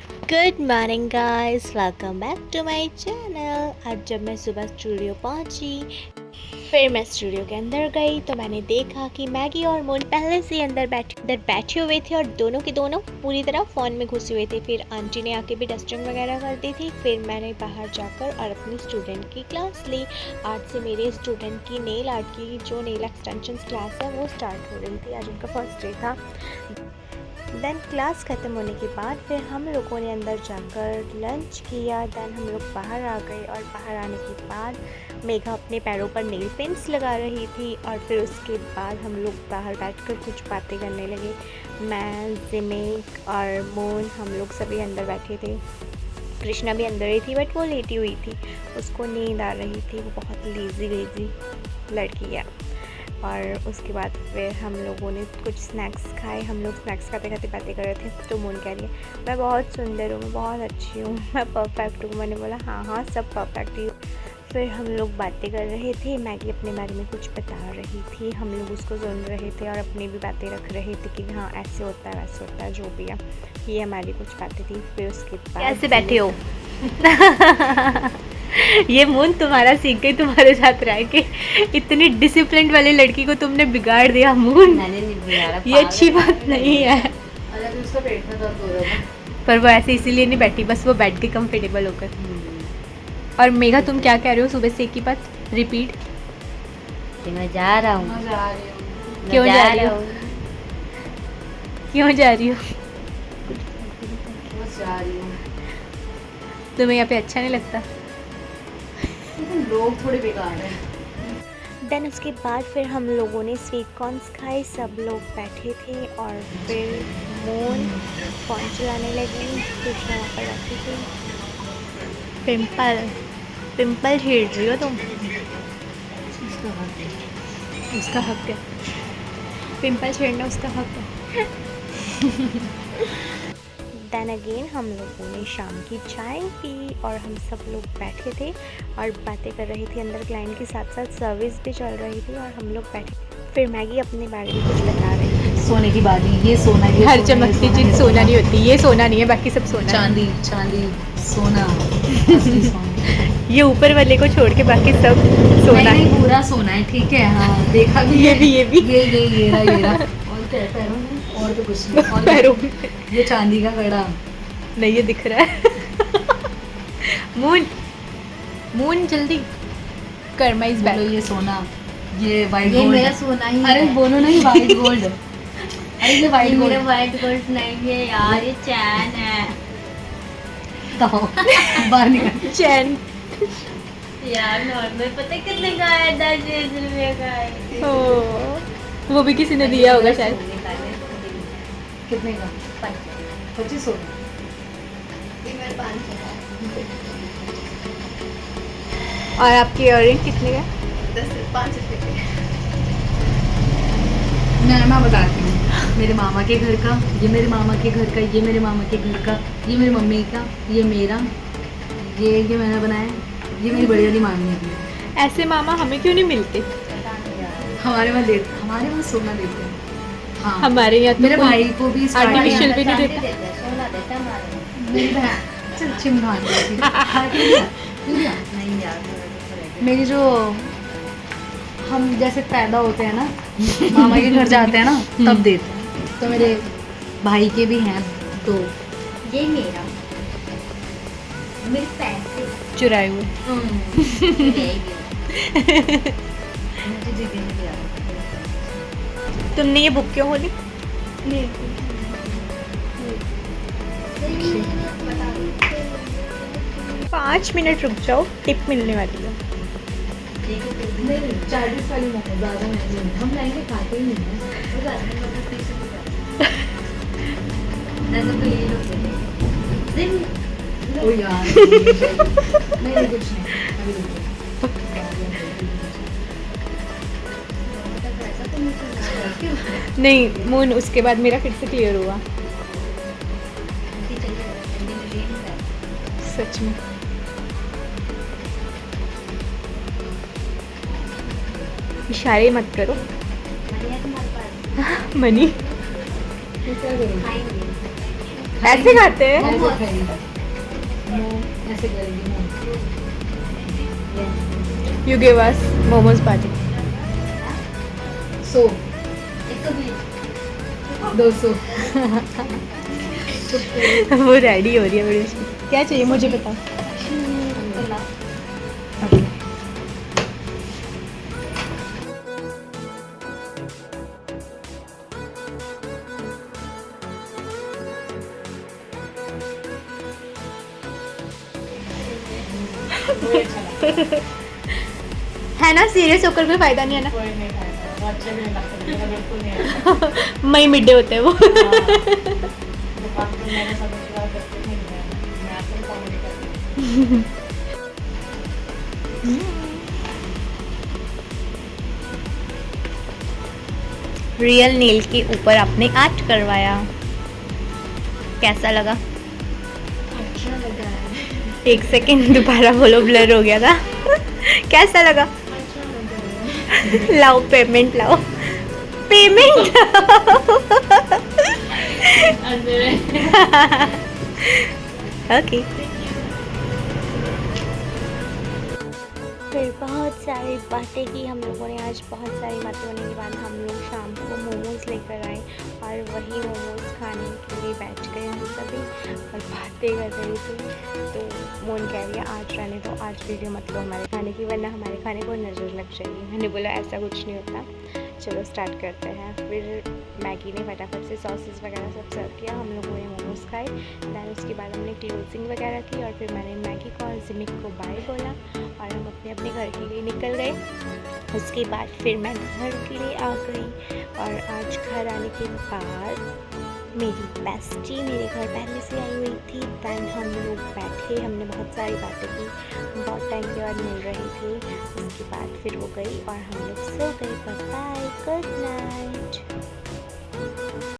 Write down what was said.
Good morning guys, welcome back to my channel. आज जब मैं सुबह स्टूडियो पहुंची, फिर मैं स्टूडियो के अंदर गई तो मैंने देखा कि मैगी और मून पहले से अंदर बैठे हुए थे और दोनों के दोनों पूरी तरह फ़ोन में घुसे हुए थे। फिर आंटी ने आके भी डस्टिंग वगैरह कर दी थी। फिर मैंने बाहर जाकर और अपनी स्टूडेंट की क्लास ली। आज से मेरे स्टूडेंट की नेल आर्ट की जो नेल एक्सटेंशन क्लास है वो स्टार्ट हो रही थी। आज उनका फर्स्ट डे था। देन क्लास ख़त्म होने के बाद फिर हम लोगों ने अंदर जाकर लंच किया। देन हम लोग बाहर आ गए और बाहर आने के बाद मेघा अपने पैरों पर नेल पेंट्स लगा रही थी और फिर उसके बाद हम लोग बाहर बैठकर कुछ बातें करने लगे। मैं, जिमिक और मून हम लोग सभी अंदर बैठे थे। कृष्णा भी अंदर ही थी बट वो लेटी हुई थी, उसको नींद आ रही थी। वो बहुत लेज़ी लड़की है। और उसके बाद फिर हम लोगों ने कुछ स्नैक्स खाए। हम लोग स्नैक्स खाते खाते बातें कर रहे थे। तो मून कह रही है मैं बहुत सुंदर हूँ, मैं बहुत अच्छी हूँ, मैं परफेक्ट हूँ। मैंने बोला हाँ सब परफेक्ट ही। फिर हम लोग बातें कर रहे थे। मैगी अपने बारे में कुछ बता रही थी, हम लोग उसको सुन रहे थे और अपनी भी बातें रख रहे थे कि हाँ ऐसे होता है वैसे होता है, जो भी है। ये हमारी कुछ बातें थी। फिर उसके बाद कैसे बैठे हो? ये मून तुम्हारा सीख गई तुम्हारे साथ रह के। इतनी डिसिप्लिन वाली लड़की को तुमने बिगाड़ दिया मून। मैंने नहीं बिगाड़ा, ये अच्छी बात नहीं है। अगर उसका पेट में दर्द हो रहा था। पर वो ऐसे इसीलिए नहीं बैठी, बस वो बैठ के कंफर्टेबल होकर। और मेघा तुम क्या कह रहे हो सुबह से एक ही बात रिपीट? कि मैं जा रहा हूँ। क्यों जा रही हो? क्यों जा रही हो? बस जा रही हूँ। तुम्हें यहाँ पे अच्छा नहीं लगता? लोग थोड़े बेकार हैं। देन उसके बाद फिर हम लोगों ने स्वीट कॉर्न्स खाए। सब लोग बैठे थे और फिर मून फ़ोन चलाने लगी। कृष्णा वहाँ पर बैठी थी। पिंपल छेड़ रही हो तुम? उसका हक है, पिंपल छेड़ना उसका हक है। देन अगेन हम लोगों ने शाम की चाय पी और हम सब लोग बैठे थे और बातें कर रही थी। अंदर क्लाइंट के साथ साथ सर्विस भी चल रही थी और हम लोग बैठे। फिर मैगी अपने बारे में कुछ बता रही थी। सोने की बात नहीं, ये सोना, ये हर चमकती चीज सोना नहीं होती। ये सोना नहीं है, बाकी सब सोना चांदी चांदी सोना, असली सोना। ये ऊपर वाले को छोड़ के बाकी सब सोना नहीं, है। पूरा सोना है, ठीक है। हाँ देखा भी ये है। भी ये रहा। और क्या है पैरों में? और तो कुछ नहीं। और पैरों में ये चांदी का कड़ा। नहीं, ये दिख रहा है। मून जल्दी कर, मैं इस बोलो बैग। ये सोना, ये वाइट ये गोल्ड। मेरा सोना ही अरे है। बोलो नहीं, वाइट गोल्ड। अरे ये वाइट ये मेरा गोल्ड। व्हाइट गोल्ड नहीं है यार, ये चैन है बाहर निकल। चैन। यार। नॉर्मल पता है कितने का है? 10 रुपये का है। ओ, वो भी किसी ने दिया होगा शायद। कितने का? 2500 का। और आपकी इयररिंग कितने का? मैं बताती हूँ। मेरे मामा के घर का, ये मेरे मामा के घर का, ये मेरे मामा के घर का, ये मेरी मम्मी का, ये मेरा, ये मैंने बनाया, ये मेरी बड़ी वाली मामी है। ऐसे मामा हमें क्यों नहीं मिलते? हमारे वहाँ सोना देते हैं। हाँ, हमारे यहाँ तो मेरे कोई भाई को भी आर्टिफिशियल भी नहीं चांदी देता। देते हैं, सोना देता है हमारे में। मेरी बहन चल चिमगान नहीं यार, मेरी जो हम जैसे पैदा होते हैं ना, मामा के घर जाते हैं ना, तब देते हैं। तो मेरे भाई के भी हैं 2। ये मेरा, मेरे पैसे चुराए हुए। ले गए। मुझे दीदी ने दिया। तुमने ये बुक क्यों खोली? 5 मिनट रुक जाओ, टिप मिलने वाली है। नहीं, 40 वाली मोमो ज़्यादा महंगी नहीं। हम महंगे खाते ही नहीं हैं। ऐसे तो ये लोग देते हैं। ओ यार नहीं कुछ नहीं, अभी रुक जाओ। नहीं मून, उसके बाद मेरा फिर से क्लियर हुआ सच में। इशारे मत करो। तुम्हारे पास मनी क्या करूँ? खाएंगे। ऐसे खाते हैं? ऐसे खाएगी ऐसे करेगी you give us momos party. 100 200 वो रेडी हो रही है बड़ी उसकी। क्या चाहिए मुझे बताओ। है ना, सीरियस होकर कोई फायदा नहीं है ना। मई मिड डे होते हैं वो। रियल नेल के ऊपर आपने आर्ट करवाया, कैसा लगा? अच्छा लगा है। एक सेकेंड दोबारा बोलो, ब्लर हो गया था। कैसा लगा? अच्छा लगा है। लाओ पेमेंट, लाओ पेमेंट। अंदर ओके। फिर बहुत सारी बातें की हम लोगों ने। आज बहुत सारी बातें होने के बाद हम लोग शाम को मोमोज़ लेकर आए और वही मोमोज़ खाने के लिए बैठ गए हम सभी और बातें कर रही थी। तो मोन कह रही है आज रहने दो, आज वीडियो मत लो हमारे खाने की, वरना हमारे खाने को नज़र लग जाएगी। मैंने बोला ऐसा कुछ नहीं होता, चलो स्टार्ट करते हैं। फिर मैगी ने फटाफट से सॉसेस वगैरह सब सर्व किया, हम लोगों ने मोमोज़ खाए। दैन उसके बाद हमने क्लोजिंग वगैरह की और फिर मैंने मैगी को और जिमिक को बाय बोला और हम अपने अपने घर के लिए निकल गए। उसके बाद फिर मैं घर के लिए आ गई और आज घर आने के बाद मेरी बेस्टी मेरे घर पहले से आई हुई थी। दैन हम लोग बैठे, हमने बहुत सारी बातें की, बहुत टाइम के बाद मिल रही थी। उसके बाद फिर वो गई और हम लोग सो गए। बाय।